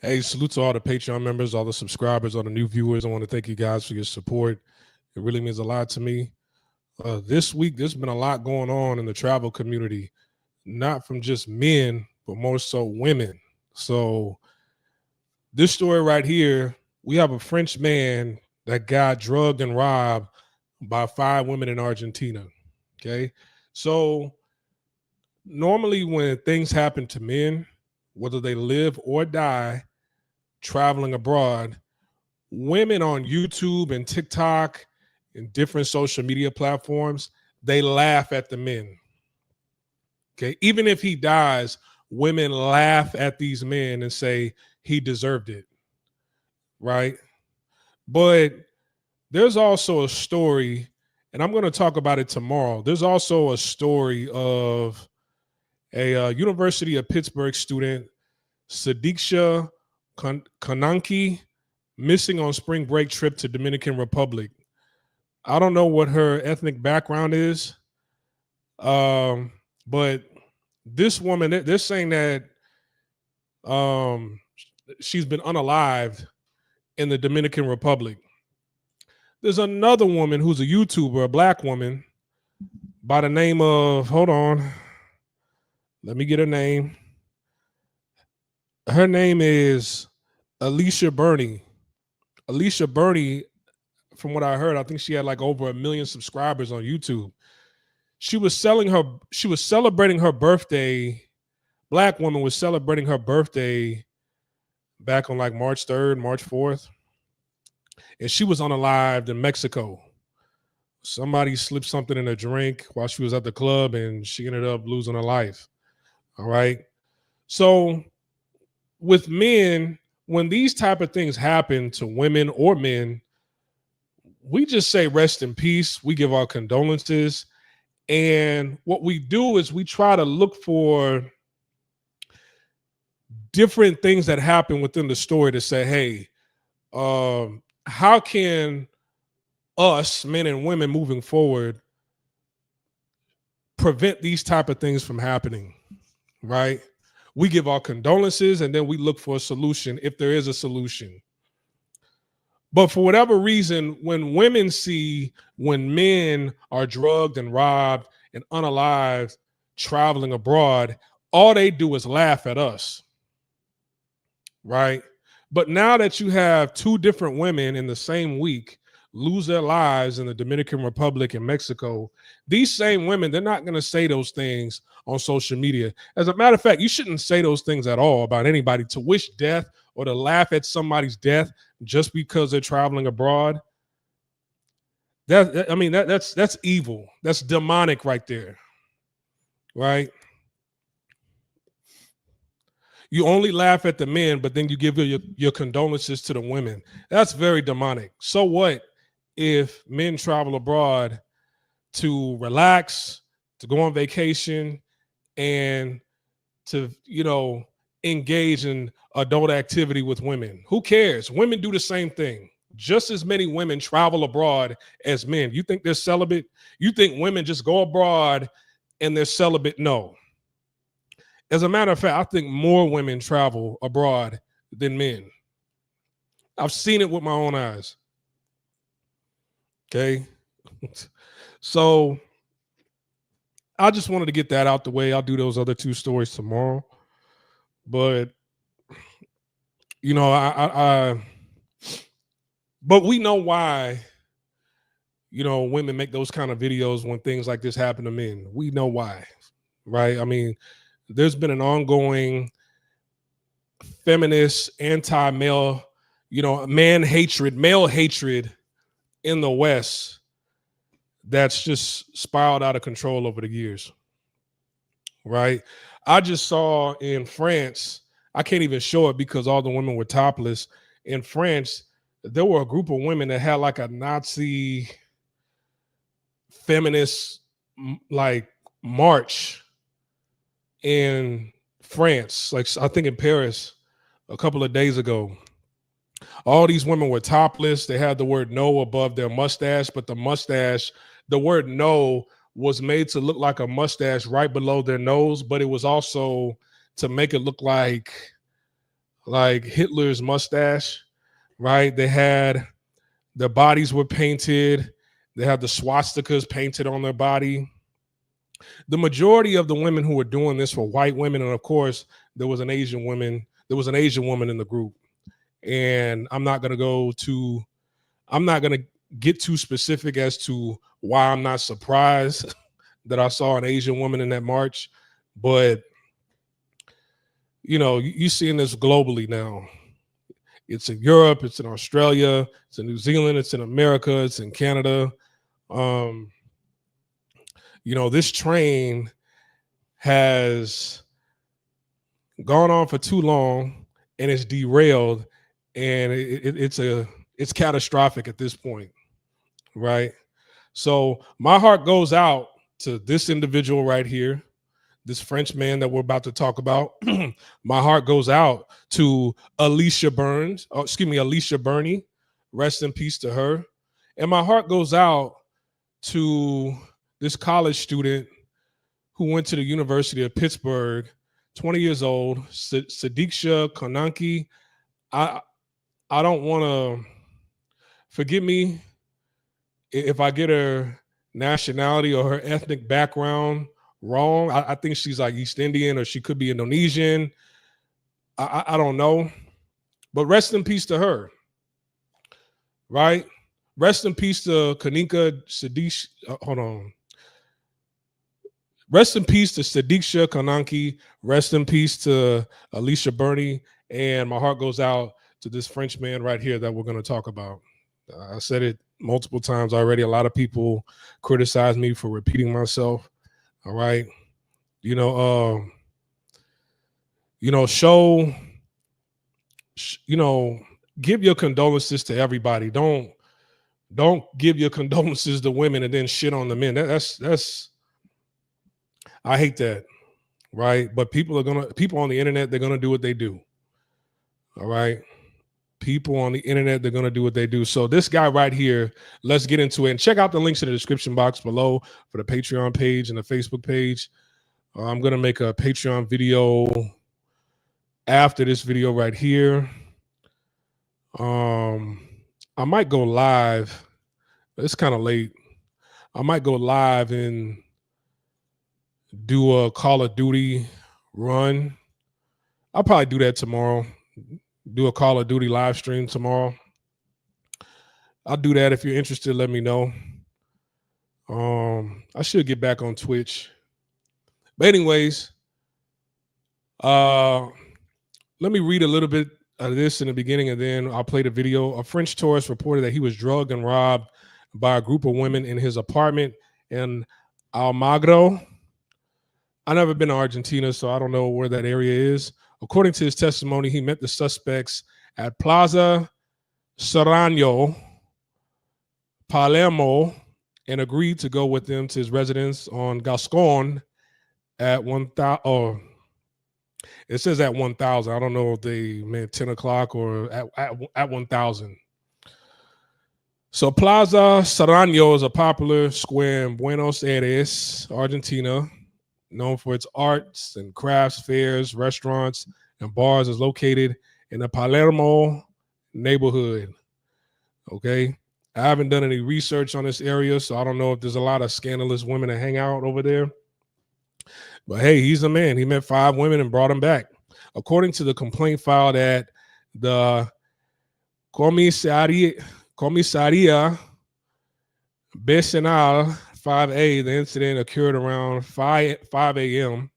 Hey, salute to all the Patreon members, all the subscribers, all the new viewers. I want to thank you guys for your support. It really means a lot to me. This week, there's been a lot going on in the travel community, not from just men, but more so women. So, this story right here, we have a French man that got drugged and robbed by 5 women in Argentina. Okay. So, normally when things happen to men, whether they live or die traveling abroad, women on YouTube and TikTok and different social media platforms, they laugh at the men. Okay. Even if he dies, women laugh at these men and say he deserved it. Right. But there's also a story, and I'm going to talk about it tomorrow. There's also a story of a University of Pittsburgh student, Sadiksha Kananki, missing on spring break trip to Dominican Republic. I don't know what her ethnic background is, but this woman, they're saying that um, she's been unalived in the Dominican Republic. There's another woman who's a YouTuber, a black woman, by the name of, hold on, let me get her name. Her name is Alicia Burney. Alicia Burney, from what I heard, I think she had like over 1 million subscribers on YouTube. She was celebrating her birthday. Black woman was celebrating her birthday back on like March 3rd, March 4th. And she was unalived in Mexico. Somebody slipped something in her drink while she was at the club and she ended up losing her life. All right. So with men, when these type of things happen to women or men, we just say rest in peace. We give our condolences. And what we do is we try to look for different things that happen within the story to say, hey, how can us, men and women, moving forward, prevent these type of things from happening, right? We give our condolences and then we look for a solution if there is a solution. But for whatever reason, when women see when men are drugged and robbed and unalived traveling abroad, all they do is laugh at us, right? But now that you have 2 different women in the same week lose their lives in the Dominican Republic and Mexico, these same women, they're not going to say those things on social media. As a matter of fact, you shouldn't say those things at all about anybody. To wish death or to laugh at somebody's death just because they're traveling abroad, that's evil. That's demonic right there, right? You only laugh at the men, but then you give your condolences to the women. That's very demonic. So what if men travel abroad to relax, to go on vacation, and to, engage in adult activity with women? Who cares? Women do the same thing. Just as many women travel abroad as men. You think they're celibate? You think women just go abroad and they're celibate? No. As a matter of fact, I think more women travel abroad than men. I've seen it with my own eyes. Okay. So I just wanted to get that out the way. I'll do those other 2 stories tomorrow. But, but we know why, women make those kind of videos when things like this happen to men. We know why, right? I mean, there's been an ongoing feminist, anti-male, male hatred in the West that's just spiraled out of control over the years, right? I just saw in France, I can't even show it because all the women were topless. In France, there were a group of women that had like a Nazi feminist like march in France, like I think in Paris a couple of days ago. All these women were topless. They had the word no above their mustache, but the word no was made to look like a mustache right below their nose, but it was also to make it look like like Hitler's mustache, right? They had their bodies were painted. They had the swastikas painted on their body. The majority of the women who were doing this were white women, and of course, there was an Asian woman. There was an Asian woman in the group, and I'm not going to get too specific as to why I'm not surprised that I saw an Asian woman in that march, but you're seeing this globally now. It's in Europe, it's in Australia, it's in New Zealand, it's in America, it's in Canada. This train has gone on for too long and it's derailed, and it's catastrophic at this point, right? So my heart goes out to this individual right here, this French man that we're about to talk about. My heart goes out to Alicia Burney. Rest in peace to her. And my heart goes out to this college student who went to the University of Pittsburgh, 20 years old, Sadiksha Konanki. I don't want to, forgive me if I get her nationality or her ethnic background wrong. I think she's like East Indian, or she could be Indonesian. I don't know. But rest in peace to her, right? Rest in peace to Kanika Sadiq. Hold on. Rest in peace to Sadiksha Konanki. Rest in peace to Alicia Burney. And my heart goes out to this French man right here that we're going to talk about. I said it multiple times already. A lot of people criticize me for repeating myself. All right. Give your condolences to everybody. Don't give your condolences to women and then shit on the men. That's I hate that. Right. But people on the internet, they're gonna do what they do. All right. People on the internet, they're going to do what they do. So this guy right here, let's get into it. And check out the links in the description box below for the Patreon page and the Facebook page. I'm going to make a Patreon video after this video right here. I might go live. It's kind of late. I might go live and do a Call of Duty run. I'll probably do that tomorrow. Do a Call of Duty live stream tomorrow. I'll do that. If you're interested, let me know. I should get back on Twitch. But anyways, let me read a little bit of this in the beginning, and then I'll play the video. A French tourist reported that he was drugged and robbed by a group of women in his apartment in Almagro. I've never been to Argentina, so I don't know where that area is. According to his testimony, he met the suspects at Plaza Serrano, Palermo, and agreed to go with them to his residence on Gascon at 1,000. Oh, it says at 1,000. I don't know if they meant 10 o'clock or at 1,000. So Plaza Serrano is a popular square in Buenos Aires, Argentina, known for its arts and crafts fairs, restaurants, and bars. Is located in the Palermo neighborhood. Okay. I haven't done any research on this area, so I don't know if there's a lot of scandalous women that hang out over there. But hey, he's a man. He met 5 women and brought them back. According to the complaint filed at the Comisaria Vecinal 5A, the incident occurred around 5 a.m.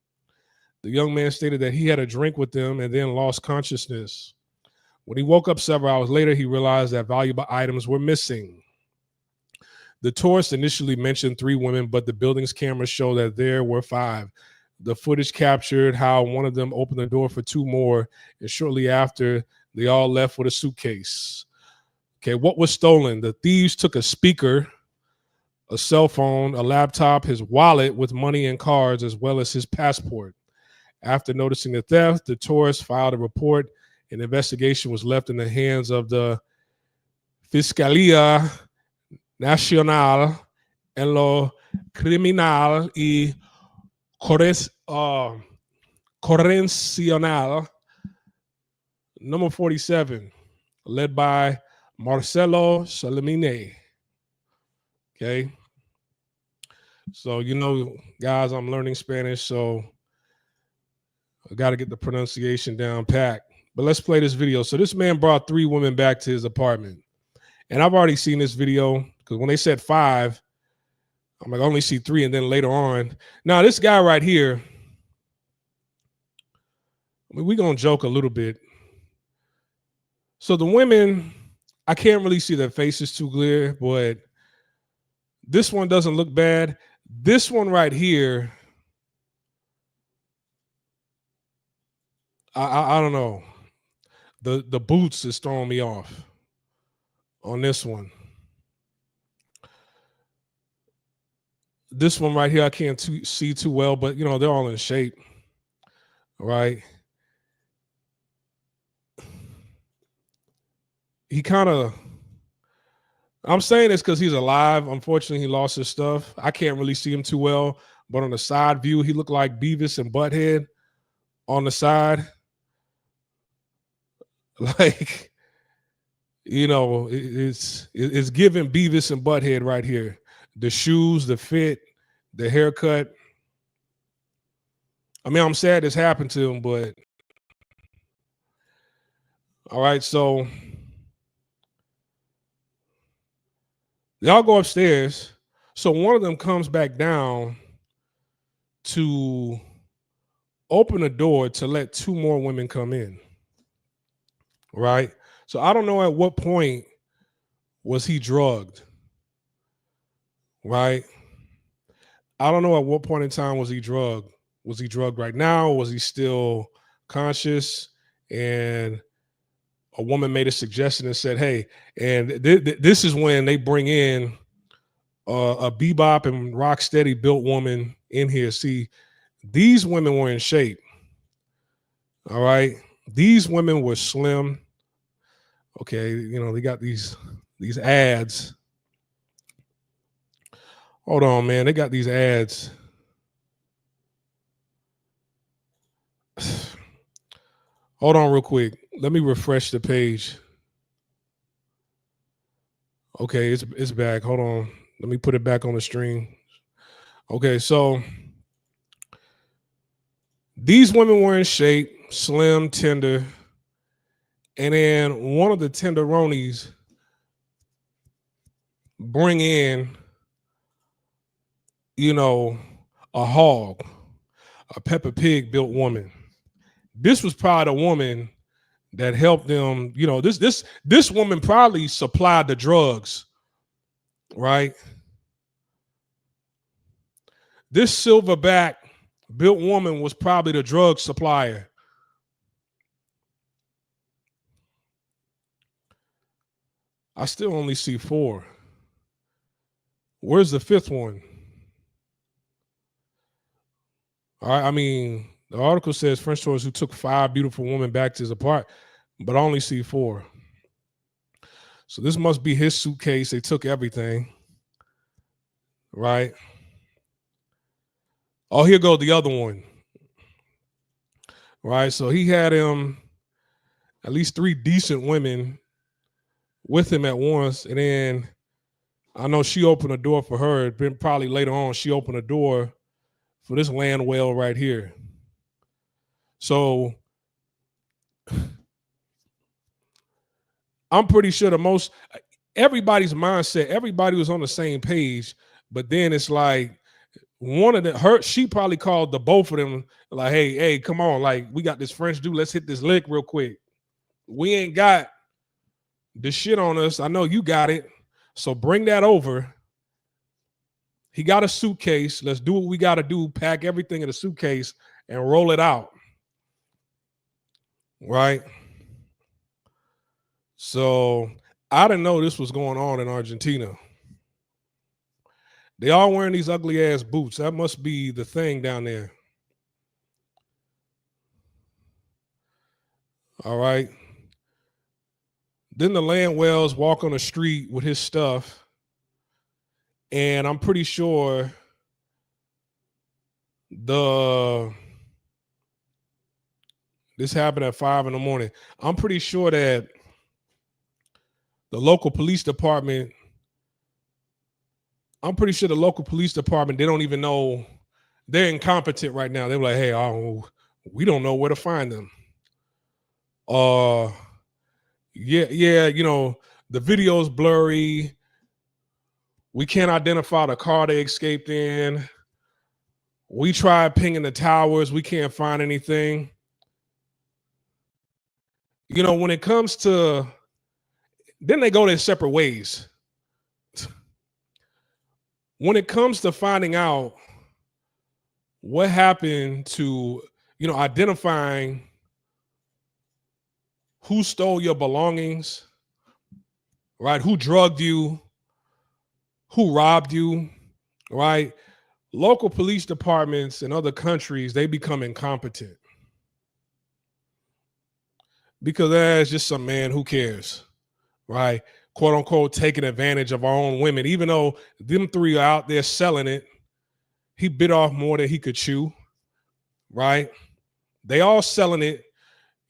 The young man stated that he had a drink with them and then lost consciousness. When he woke up several hours later, he realized that valuable items were missing. The tourist initially mentioned 3 women, but the building's cameras show that there were 5. The footage captured how one of them opened the door for 2 more, and shortly after, they all left with a suitcase. Okay, what was stolen? The thieves took a speaker, a cell phone, a laptop, his wallet with money and cards, as well as his passport. After noticing the theft, the tourist filed a report. An investigation was left in the hands of the Fiscalía Nacional en lo Criminal y Correccional number 47, led by Marcelo Salamine. Okay. So, guys, I'm learning Spanish, so I got to get the pronunciation down pat. But let's play this video. So this man brought 3 women back to his apartment. And I've already seen this video because when they said 5, I'm like, I only see 3. And then later on, now this guy right here, I mean, we're going to joke a little bit. So the women, I can't really see their faces too clear, but this one doesn't look bad. This one right here, I don't know. The boots is throwing me off on this one. This one right here, I can't see too well, but they're all in shape, right? He kind of, I'm saying this because he's alive. Unfortunately, he lost his stuff. I can't really see him too well, but on the side view, he looked like Beavis and Butthead on the side. Like, it's giving Beavis and Butthead right here. The shoes, the fit, the haircut. I mean, I'm sad this happened to him, but all right, so y'all go upstairs. So one of them comes back down to open the door to let 2 more women come in. Right? So I don't know at what point was he drugged. Right? I don't know at what point in time was he drugged. Was he drugged right now? Was he still conscious? And a woman made a suggestion and said, hey, and this is when they bring in a bebop and rock steady built woman in here. See, these women were in shape. All right. These women were slim. Okay. They got these ads. Hold on, man. They got these ads. Hold on real quick. Let me refresh the page. Okay, it's back. Hold on. Let me put it back on the stream. Okay, so these women were in shape, slim, tender, and then one of the tenderonis bring in, a hog, a Peppa Pig built woman. This was probably the woman that helped them. This woman probably supplied the drugs, right? This silverback built woman was probably the drug supplier. I still only see 4. Where's the 5th one? All right, I mean, the article says French tourist who took 5 beautiful women back to his apartment, but I only see 4. So this must be his suitcase. They took everything, right? Oh, here go the other one, right? So he had him at least 3 decent women with him at once, and then I know she opened a door for her. Then probably later on she opened a door for this land whale right here. So I'm pretty sure everybody's mindset, everybody was on the same page, but then it's like one of them, she probably called the both of them like, hey, come on, like we got this French dude, let's hit this lick real quick. We ain't got the shit on us. I know you got it, so bring that over. He got a suitcase. Let's do what we got to do. Pack everything in a suitcase and roll it out. Right? So I didn't know this was going on in Argentina. They all wearing these ugly ass boots. That must be the thing down there. All right. Then the land whales walk on the street with his stuff. And I'm pretty sure the This happened at 5 in the morning. I'm pretty sure that the local police department, they don't even know, they're incompetent right now. They're like, hey, we don't know where to find them. Yeah, the video's blurry. We can't identify the car they escaped in. We tried pinging the towers. We can't find anything. When it comes to, then they go their separate ways. When it comes to finding out what happened to, identifying who stole your belongings, right? Who drugged you, who robbed you, right? Local police departments in other countries, they become incompetent. Because there's just some man, who cares, right? Quote unquote, taking advantage of our own women. Even though them three are out there selling it, he bit off more than he could chew, right? They all selling it.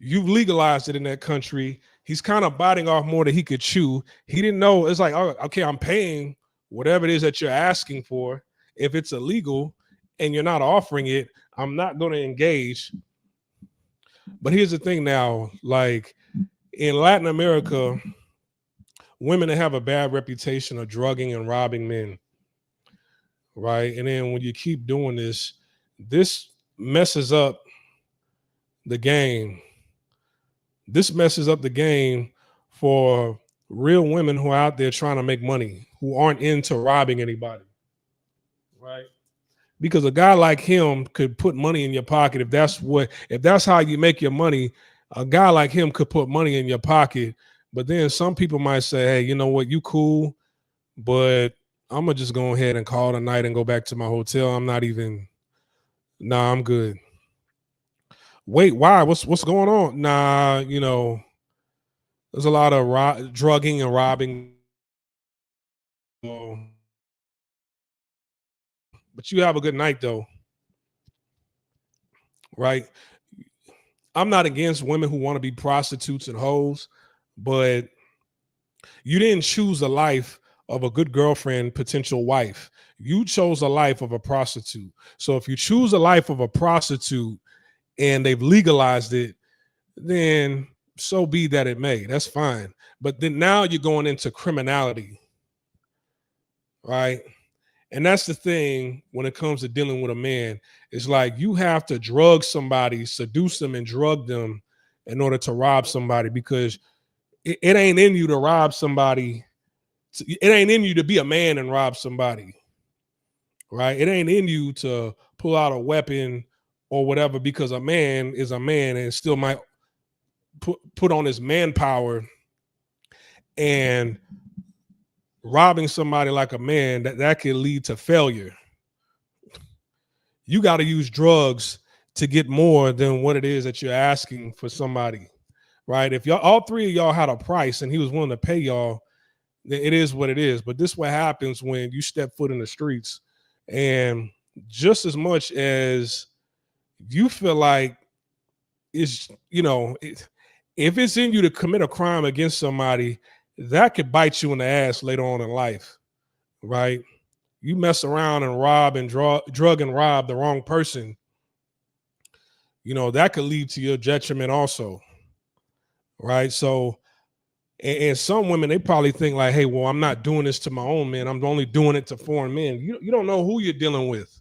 You've legalized it in that country. He's kind of biting off more than he could chew. He didn't know. It's like, oh, okay, I'm paying whatever it is that you're asking for. If it's illegal and you're not offering it, I'm not going to engage. But here's the thing now, like in Latin America, women that have a bad reputation of drugging and robbing men, right? And then when you keep doing this messes up the game. This messes up the game for real women who are out there trying to make money, who aren't into robbing anybody, right? Because a guy like him could put money in your pocket. If that's how you make your money, a guy like him could put money in your pocket. But then some people might say, hey, you know what, you cool, but I'm gonna just go ahead and call it a night and go back to my hotel. I'm good. Wait, why? What's going on? Nah, there's a lot of drugging and robbing. But you have a good night though, right? I'm not against women who want to be prostitutes and hoes, but you didn't choose a life of a good girlfriend, potential wife. You chose a life of a prostitute. So if you choose a life of a prostitute and they've legalized it, then so be that it may. That's fine. But then now you're going into criminality, right? And that's the thing when it comes to dealing with a man. It's like you have to drug somebody, seduce them and drug them in order to rob somebody, because it ain't in you to rob somebody. It ain't in you to be a man and rob somebody, right? It ain't in you to pull out a weapon or whatever, because a man is a man and still might put on his manpower, and robbing somebody like a man, that can lead to failure. You got to use drugs to get more than what it is that you're asking for somebody, right? If all three of y'all had a price and he was willing to pay y'all, then it is what it is. But this is what happens when you step foot in the streets. And just as much as you feel like it's, if it's in you to commit a crime against somebody, that could bite you in the ass later on in life, right? You mess around and rob and drug and rob the wrong person, that could lead to your detriment also, right? So, and some women, they probably think like, hey, well, I'm not doing this to my own men. I'm only doing it to foreign men. You don't know who you're dealing with.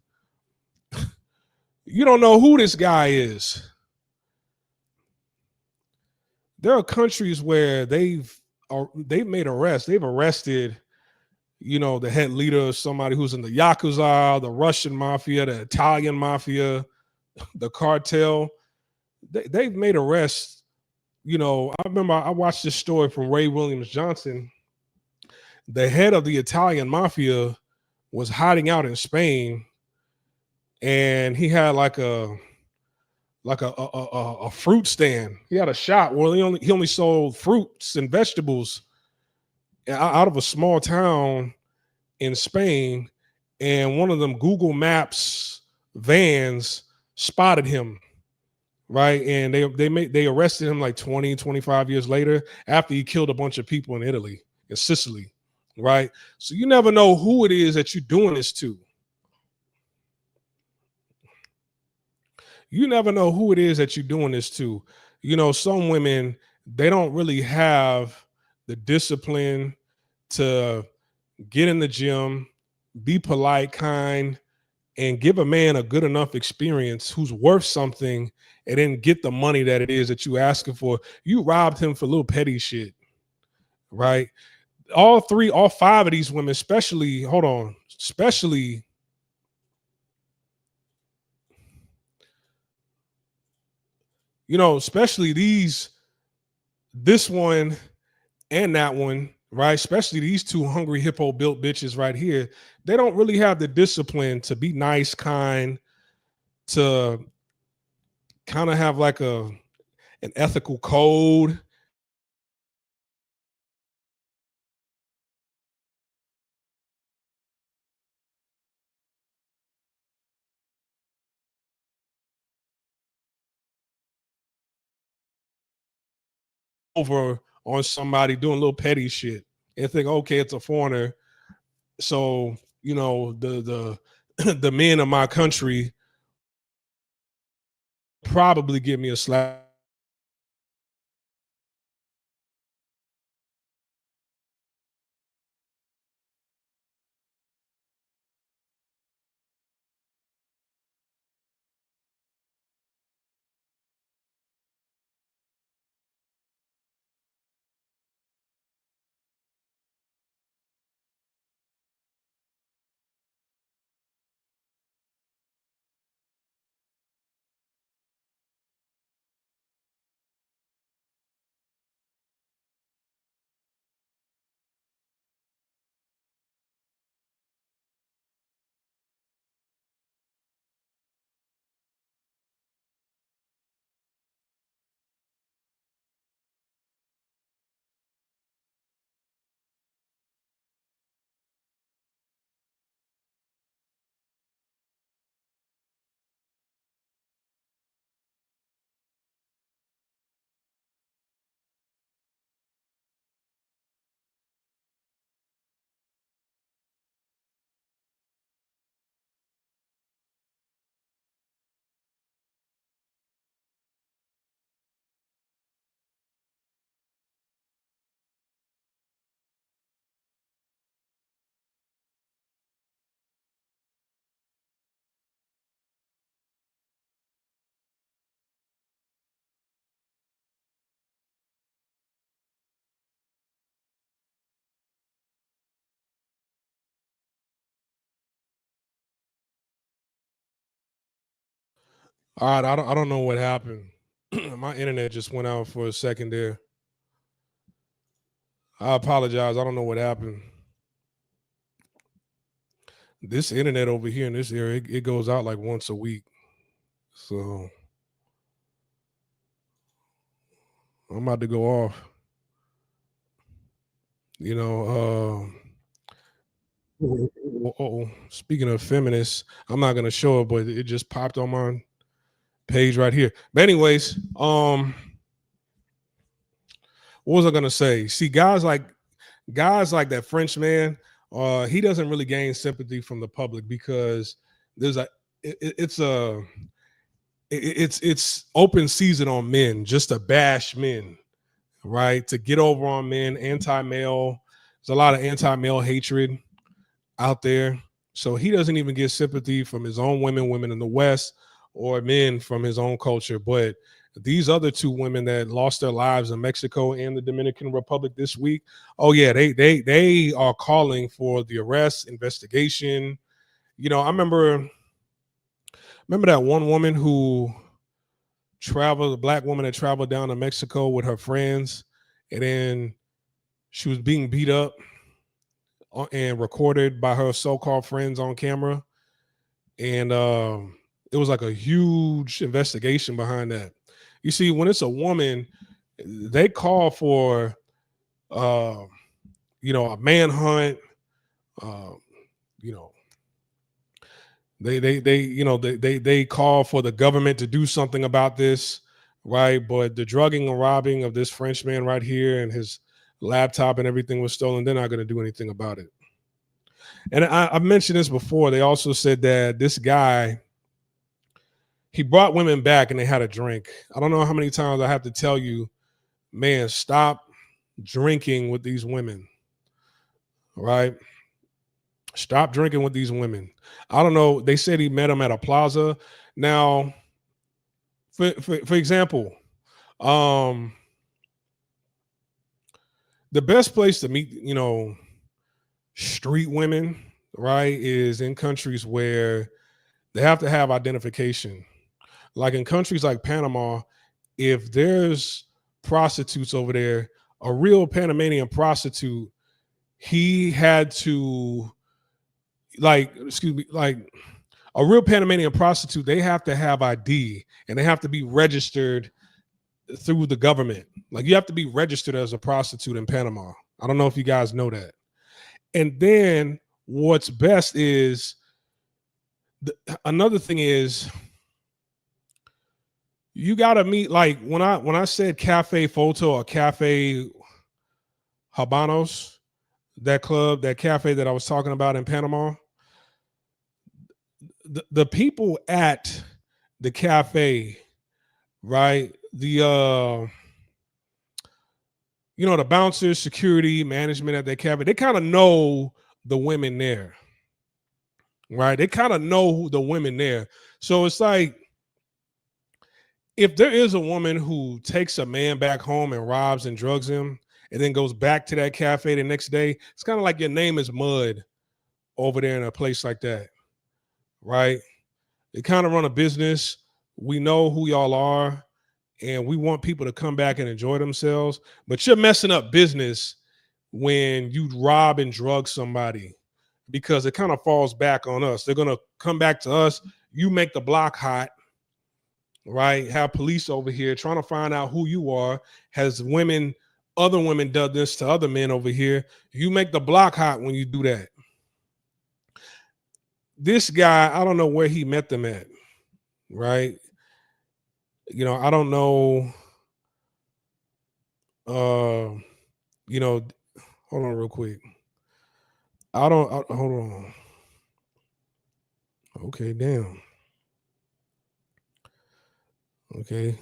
You don't know who this guy is. There are countries where they've made arrests. They've arrested, the head leader, somebody who's in the Yakuza, the Russian mafia, the Italian mafia, the cartel. They've made arrests. I remember I watched this story from Ray Williams Johnson. The head of the Italian mafia was hiding out in Spain, and he had like a fruit stand. He had a shop where he only sold fruits and vegetables out of a small town in Spain, and one of them Google Maps vans spotted him, right? And they arrested him like 20, 25 years later after he killed a bunch of people in Italy, in Sicily, right? So you never know who it is that you're doing this to. You never know who it is that you're doing this to. You know, some women, they don't really have the discipline to get in the gym, be polite, kind, and give a man a good enough experience who's worth something, and then get the money that it is that you asking for. You robbed him for little petty shit, right? All five of these women, especially, hold on, especially this one and that one, right? Especially these two hungry hippo built bitches right here. They don't really have the discipline to be nice, kind, to kind of have like an ethical code. Over on somebody doing little petty shit and think, okay, it's a foreigner. So, the the men of my country probably give me a slap All right, I don't know what happened. My internet just went out for a second there. I apologize. I don't know what happened. This internet over here in this area, it goes out like once a week. So I'm about to go off. You know, speaking of feminists, I'm not gonna show it, but it just popped on my page right here. But anyways, what was I gonna say? See, guys like that French man, he doesn't really gain sympathy from the public because there's a it's a it's open season on men just to bash men, right? To get over on men, anti-male. There's a lot of anti-male hatred out there. So he doesn't even get sympathy from his own women in the West, or men from his own culture. But these other two women that lost their lives in Mexico and the Dominican Republic this week, oh yeah, they are calling for the arrest, investigation. I remember that one woman who traveled, a black woman that traveled down to Mexico with her friends, and then she was being beat up and recorded by her so-called friends on camera. And it was like a huge investigation behind that. You see, when it's a woman, they call for uh, a manhunt. Uh, you know, They call for the government to do something about this, right? But the drugging and robbing of this Frenchman right here and his laptop and everything was stolen. They're not going to do anything about it. And I've mentioned this before. They also said that this guy, he brought women back and they had a drink. I don't know how many times I have to tell you, man, stop drinking with these women, right? Stop drinking with these women. I don't know. They said he met him at a plaza. Now, for example, the best place to meet, street women, right, is in countries where they have to have identification. Like in countries like Panama, if there's prostitutes over there, a real Panamanian prostitute, he had to, like a real Panamanian prostitute, they have to have ID and they have to be registered through the government. Like you have to be registered as a prostitute in Panama. I don't know if you guys know that. And then what's best is another thing is you got to meet, like when I said Cafe Photo or Cafe Habanos, that club, that cafe that I was talking about in Panama, the people at the cafe, right? The the bouncers, security, management at that cafe, they kind of know the women there, right? They kind of know the women there. So it's like, if there is a woman who takes a man back home and robs and drugs him and then goes back to that cafe the next day, it's kind of like your name is mud over there in a place like that, right? They kind of run a business. We know who y'all are, and we want people to come back and enjoy themselves. But you're messing up business when you rob and drug somebody, because it kind of falls back on us. They're going to come back to us. You make the block hot, right? Have police over here trying to find out who you are. Has other women done this to other men over here? You make the block hot when you do that. This guy, I don't know where he met them at, right? I don't know. Hold on real quick. Hold on. Okay, damn. Okay.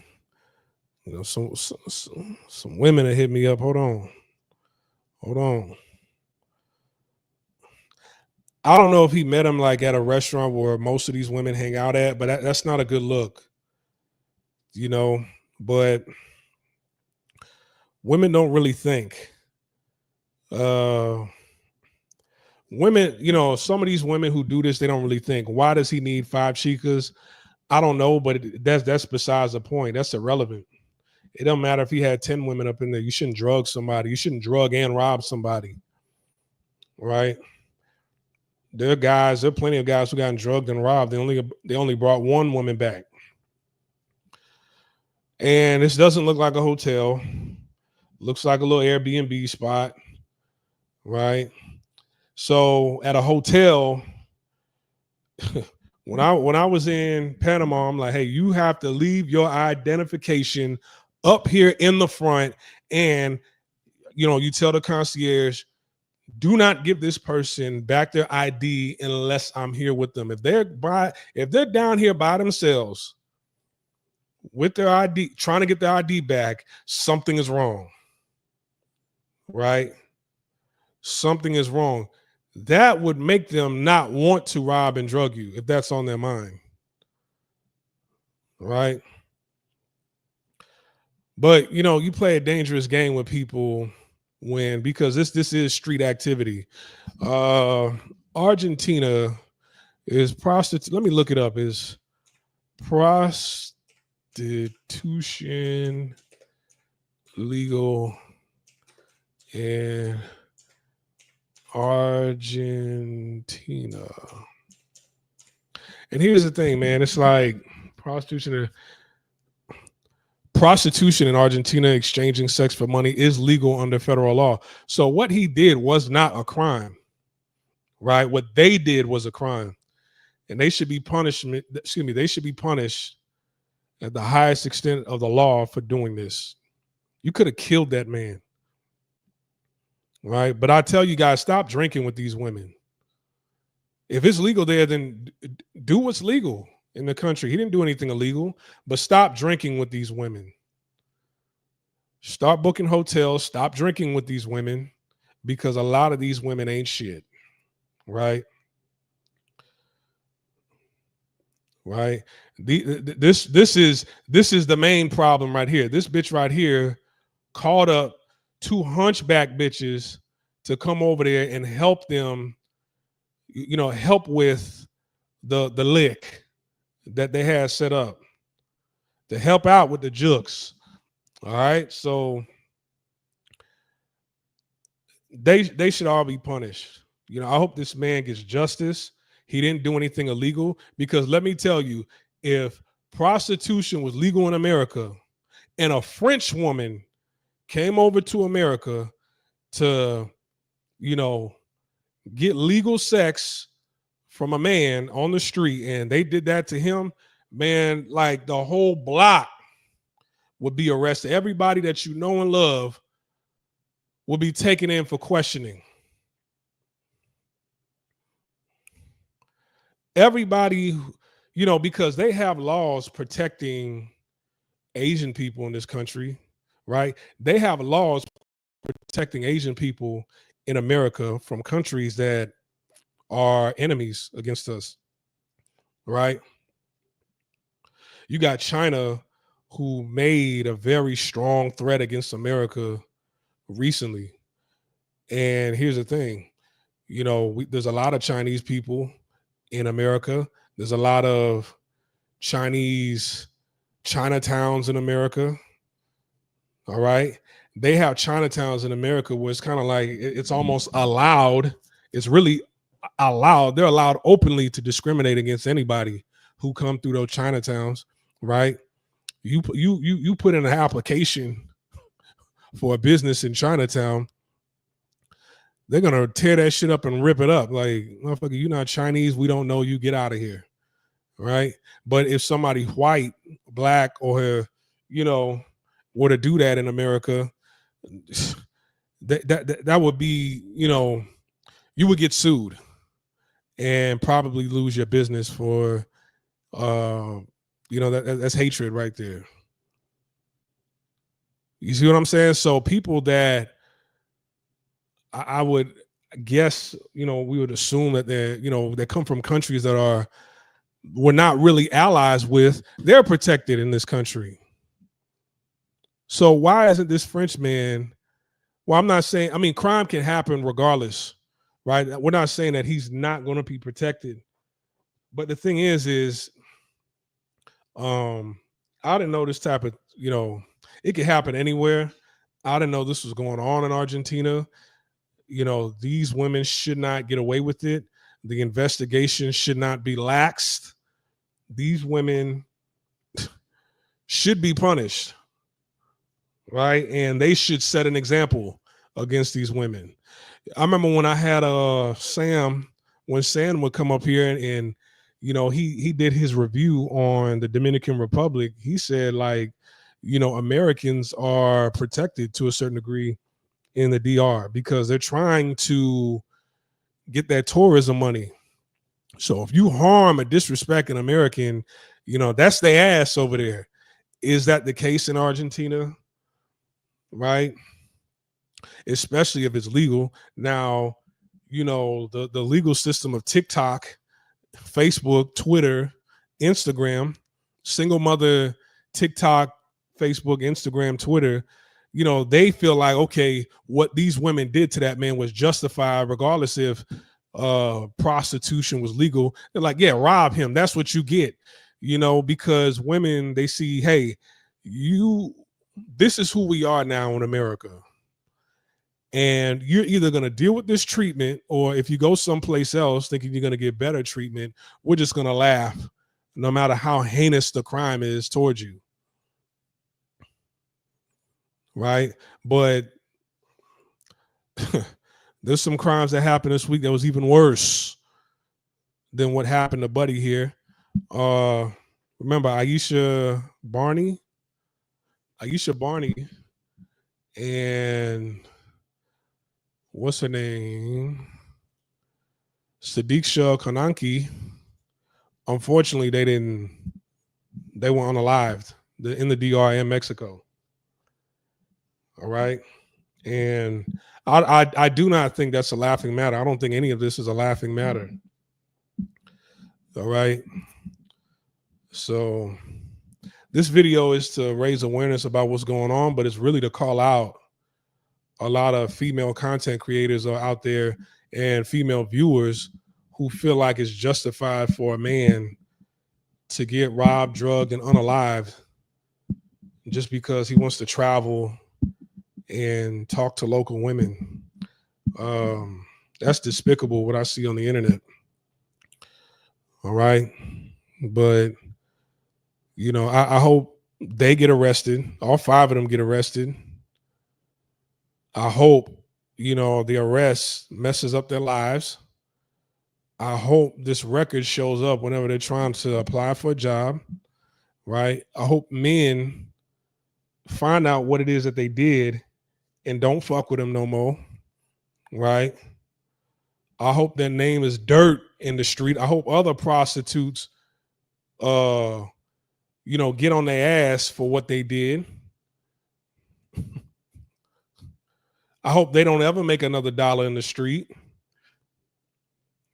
Some women that hit me up. Hold on. I don't know if he met him like at a restaurant where most of these women hang out at, but that's not a good look, but women don't really think. Women, some of these women who do this, they don't really think. Why does he need 5 chicas? I don't know, but that's besides the point. That's irrelevant. It don't matter if he had 10 women up in there. You shouldn't drug somebody. You shouldn't drug and rob somebody, right? There are plenty of guys who got drugged and robbed. They only brought one woman back. And this doesn't look like a hotel. Looks like a little Airbnb spot, right? So at a hotel, when I was in Panama, I'm like, hey, you have to leave your identification up here in the front, and you tell the concierge, do not give this person back their ID unless I'm here with them. If they're down here by themselves with their ID, trying to get their ID back, something is wrong, right? Something is wrong. That would make them not want to rob and drug you if that's on their mind, right? But you play a dangerous game with people because this is street activity. Argentina is prostitution. Let me look it up. Is prostitution legal in Argentina? And here's the thing, man. It's like prostitution in Argentina, exchanging sex for money, is legal under federal law. So what he did was not a crime, right? What they did was a crime. and they should be punishment. Excuse me, they should be punished at the highest extent of the law for doing this. You could have killed that man, right? But I tell you guys, stop drinking with these women. If it's legal there, then do what's legal in the country. He didn't do anything illegal, but stop drinking with these women. Start booking hotels. Stop drinking with these women, because a lot of these women ain't shit, right? Right. This is the main problem right here. This bitch right here called up 2 hunchback bitches to come over there and help them, help with the lick that they had set up to help out with the jooks. All right. So they should all be punished. I hope this man gets justice. He didn't do anything illegal, because let me tell you, if prostitution was legal in America and a French woman came over to America to, get legal sex from a man on the street, and they did that to him, man, like the whole block would be arrested. Everybody that you know and love will be taken in for questioning. Everybody, because they have laws protecting Asian people in this country, right? They have laws protecting Asian people in America from countries that are enemies against us, right? You got China, who made a very strong threat against America recently. And here's the thing, there's a lot of Chinese people in America. There's a lot of Chinese Chinatowns in America. All right. They have Chinatowns in America where it's kind of like it's almost allowed. It's really allowed. They're allowed openly to discriminate against anybody who come through those Chinatowns, right? You put in an application for a business in Chinatown, they're gonna tear that shit up and rip it up. Like, motherfucker, you're not Chinese. We don't know you. Get out of here, right? But if somebody white, black, or were to do that in America, that would be, you would get sued and probably lose your business for, that's hatred right there. You see what I'm saying? So people that I would guess, we would assume that they come from countries that we're not really allies with, they're protected in this country. So why isn't this French man? Well, I'm not saying, crime can happen regardless, right? We're not saying that he's not going to be protected. But the thing is, I didn't know this type of, it could happen anywhere. I didn't know this was going on in Argentina. These women should not get away with it. The investigation should not be laxed. These women should be punished, right? And they should set an example against these women. I remember when I had Sam, when Sam would come up here and he did his review on the Dominican Republic. He said, like, Americans are protected to a certain degree in the DR because they're trying to get that tourism money. So if you harm or disrespect an American, that's their ass over there. Is that the case in Argentina? Right? Especially if it's legal. Now, the legal system of TikTok, Facebook, Twitter, Instagram, single mother, TikTok, Facebook, Instagram, Twitter, they feel like, okay, what these women did to that man was justified, regardless if prostitution was legal. They're like, yeah, rob him. That's what you get, because women, they see, hey, this is who we are now in America. And you're either going to deal with this treatment, or if you go someplace else thinking you're going to get better treatment, we're just going to laugh no matter how heinous the crime is towards you. Right? But there's some crimes that happened this week that was even worse than what happened to Buddy here. Remember Aisha Barney, and what's her name? Sadiqa Kananki. Unfortunately, they were unalived in the DR in Mexico. All right. And I do not think that's a laughing matter. I don't think any of this is a laughing matter. All right. So this video is to raise awareness about what's going on, but it's really to call out a lot of female content creators are out there and female viewers who feel like it's justified for a man to get robbed, drugged, and unalived just because he wants to travel and talk to local women. That's despicable what I see on the internet. All right. But, you know, I hope they get arrested. All 5 of them get arrested. I hope, you know, the arrest messes up their lives. I hope this record shows up whenever they're trying to apply for a job, right? I hope men find out what it is that they did and don't fuck with them no more, right? I hope their name is dirt in the street. I hope other prostitutes, you know, get on their ass for what they did. I hope they don't ever make another dollar in the street,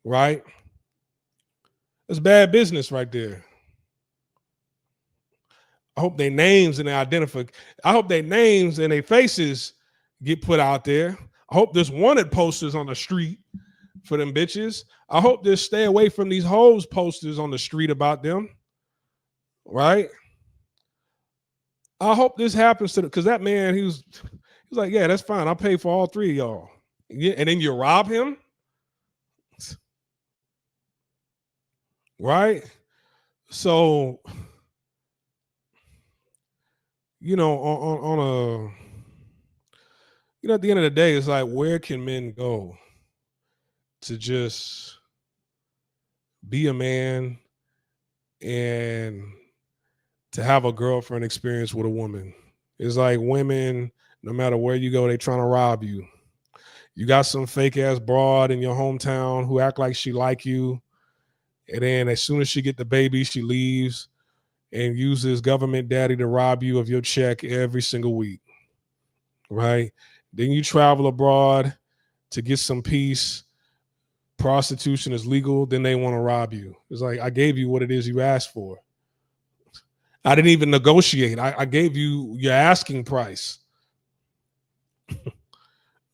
right? It's bad business right there. I hope their names and I hope their names and their faces get put out there. I hope there's wanted posters on the street for them bitches. I hope there's stay away from these hoes posters on the street about them, right? I hope this happens to them because that man, he was like, yeah, that's fine. I'll pay for all 3 of y'all. Yeah, and then you rob him, right? So, you know, on a, you know, at the end of the day, it's like, where can men go to just be a man and to have a girlfriend experience with a woman? It's like women, no matter where you go, they trying to rob you. You got some fake ass broad in your hometown who act like she like you, and then as soon as she get the baby, she leaves and uses government daddy to rob you of your check every single week, right? Then you travel abroad to get some peace. Prostitution is legal. Then they want to rob you. It's like, I gave you what it is you asked for. I didn't even negotiate. I gave you your asking price,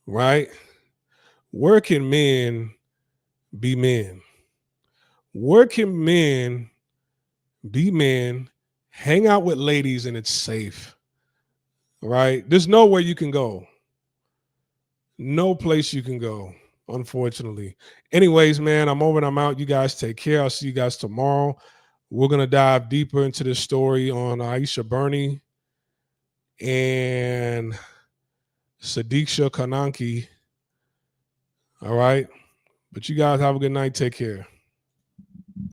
right? Where can men be men? Where can men be men, hang out with ladies, and it's safe, right? There's nowhere you can go. No place you can go, unfortunately. Anyways, man, I'm over and I'm out. You guys take care. I'll see you guys tomorrow. We're going to dive deeper into this story on Aisha Barney and Sadiqa Kananki. All right. But you guys have a good night. Take care.